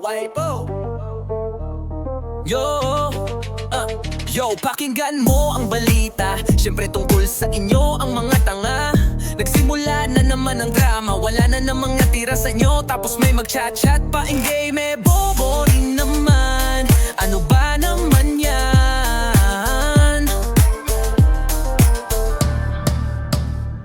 Wipo. Yo, pakinggan mo ang balita. Siyempre tungkol sa inyo ang mga tanga. Nagsimula na naman ang drama. Wala na namang natira sa inyo. Tapos may mag-chat-chat pa in game. Bobo rin naman. Ano ba naman yan?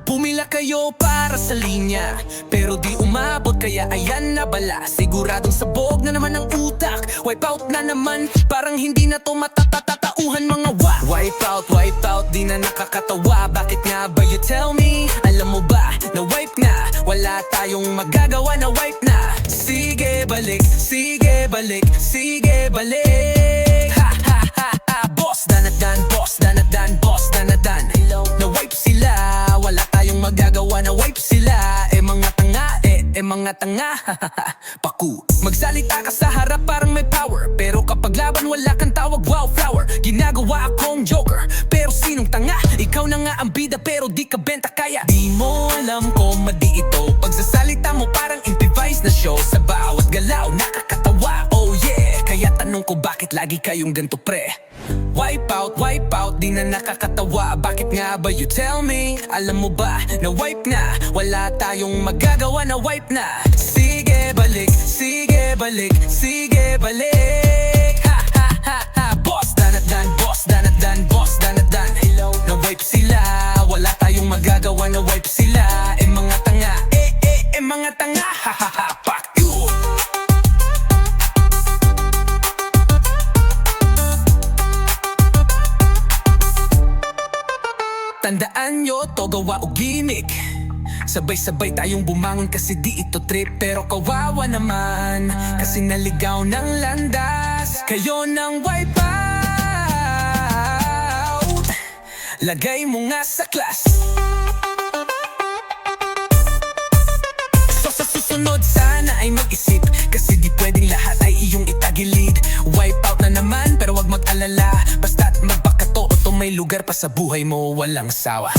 Pumila kayo para sa linya, pero di umabot kaya ayan na bala. Siguradong sabog na naman ang utak. Wipe out na naman, parang hindi na to matatatauhan mga Wipe out, di na nakakatawa. Bakit nga ba you tell me? Alam mo ba, na wipe na. Wala tayong magagawa, na wipe na. Sige balik, sige balik, sige balik. Ha ha ha ha. Boss danadan, boss danadan, boss danadan. Na wipe sila, wala tayong magagawa, na wipe sila. Mga tanga, mga tanga. Paku. Magsalita ka sa harap parang may power, pero kapag laban wala kang tawag, wow flower. Ginagawa akong joker, pero sinong tanga? Ikaw na nga ang bida pero di ka benta kaya di mo alam kung madi ito. Pagsasalita mo parang improvise na show. Sa bawat galaw nakakatawa, oh yeah. Kaya tanong ko bakit lagi kayong ganto pre? Wipe out, di na nakakatawa. Bakit nga ba you tell me? Alam mo ba, na wipe na. Wala tayong magagawa, na wipe na. Sige balik, sige balik, sige balik. Ha ha ha ha. Boss danadan, boss danadan, boss danadan. Na wipe sila, wala tayong magagawa, na wipe sila. Mga tanga, mga tanga. Ha ha ha. Fuck you. Tandaan nyo, to gawa o gimmick. Sabay-sabay tayong bumangon kasi di ito trip. Pero kawawa naman, kasi naligaw ng landas. Kayo nang wipe out, lagay mo nga sa class. So sa susunod sana ay mag-isip, kasi di pwedeng lahat ay iyong itagilid. Wipe out na naman pero wag mag-alala. Basta't magpakato o to may lugar pa sa buhay mo, walang sawa.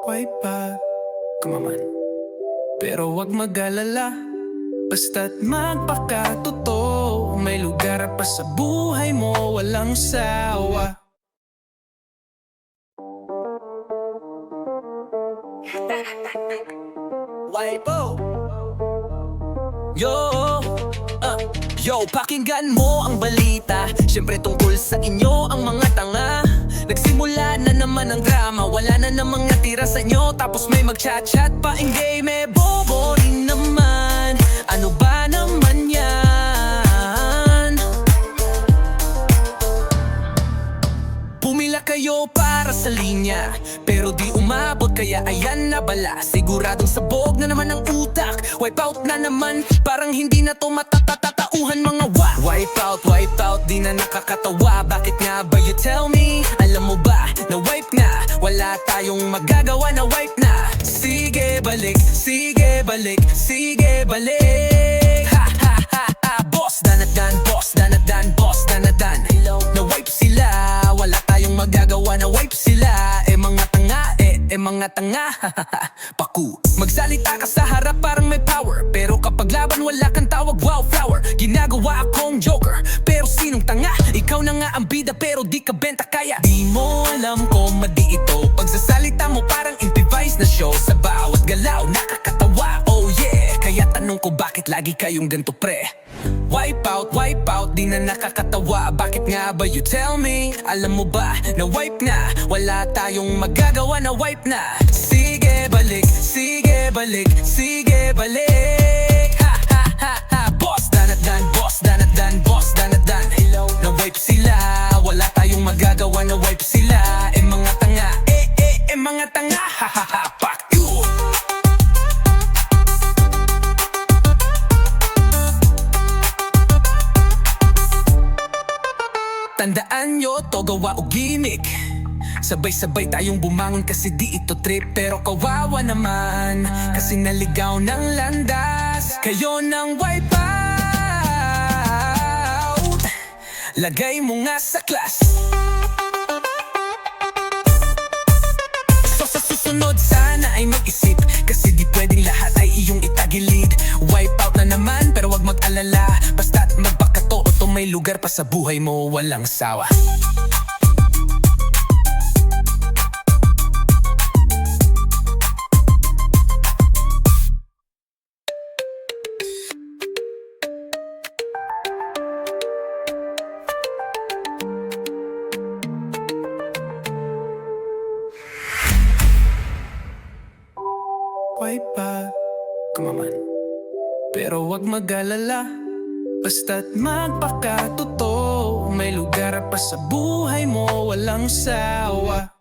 Wipe out, kumaman. Pero wag mag-alala, basta't magpakatotoo. May lugar pa sa buhay mo, walang sawa. Wipo. Yo, pakinggan mo ang balita. Siyempre tungkol sa inyo ang mga tanga. Nagsimula na naman ang drama. Wala na namang natira sa inyo. Tapos may mag-chat-chat pa in game. Bobo rin naman. Ano ba naman yan? Pumila kayo para sa linya, pero di umabot kaya ayan na bala. Siguradong sabog na naman ang utak. Wipe out na naman, parang hindi na to matatatauhan mga Wipe out, di na nakakatawa. Bakit nga ba you tell me? Alam mo ba, na wipe na. Wala tayong magagawa, na wipe na. Sige balik, sige balik, sige balik. Ha ha ha ha. Boss danadan, boss danadan, boss danadan. Na wipe sila, wala tayong magagawa, na wipe sila. Mga tanga, mga tanga. Paku. Magsalita ka sa harap parang may power, pero kapag laban wala kang tawag, wow flower. Ginagawa akong joker, pero sinong tanga? Ikaw na nga ang bida pero di ka benta kaya di mo alam kung madi ito. Pagsasalita mo parang improvise na show. Sa bawat galaw nakakatawa, oh yeah. Kaya tanong ko bakit lagi kayong ganto pre? Wipe out, di na nakakatawa. Bakit nga ba you tell me? Alam mo ba, na wipe na. Wala tayong magagawa, na wipe na. Sige balik, sige balik, sige balik. Ha ha ha ha. Boss danadan, boss danadan, boss danadan. Na wipe sila, wala tayong magagawa, na wipe sila. Mga tanga, mga tanga. Ha ha ha. Fuck you. Tandaan nyo, to gawa o gimmick. Sabay-sabay tayong bumangon kasi di ito trip. Pero kawawa naman kasi naligaw ng landas. Kayo ng wipeout, lagay mo nga sa class. So sa susunod sana ay mag-isip, kasi di pwedeng lahat ay iyong itagilid. Wipeout na naman pero wag mag-alala, basta't magpakatoo to may lugar pa sa buhay mo, walang sawa. Wipeout, kumaman. Pero wag mag-alala, basta't magpakatotoo, may lugar pa sa buhay mo, walang sawa.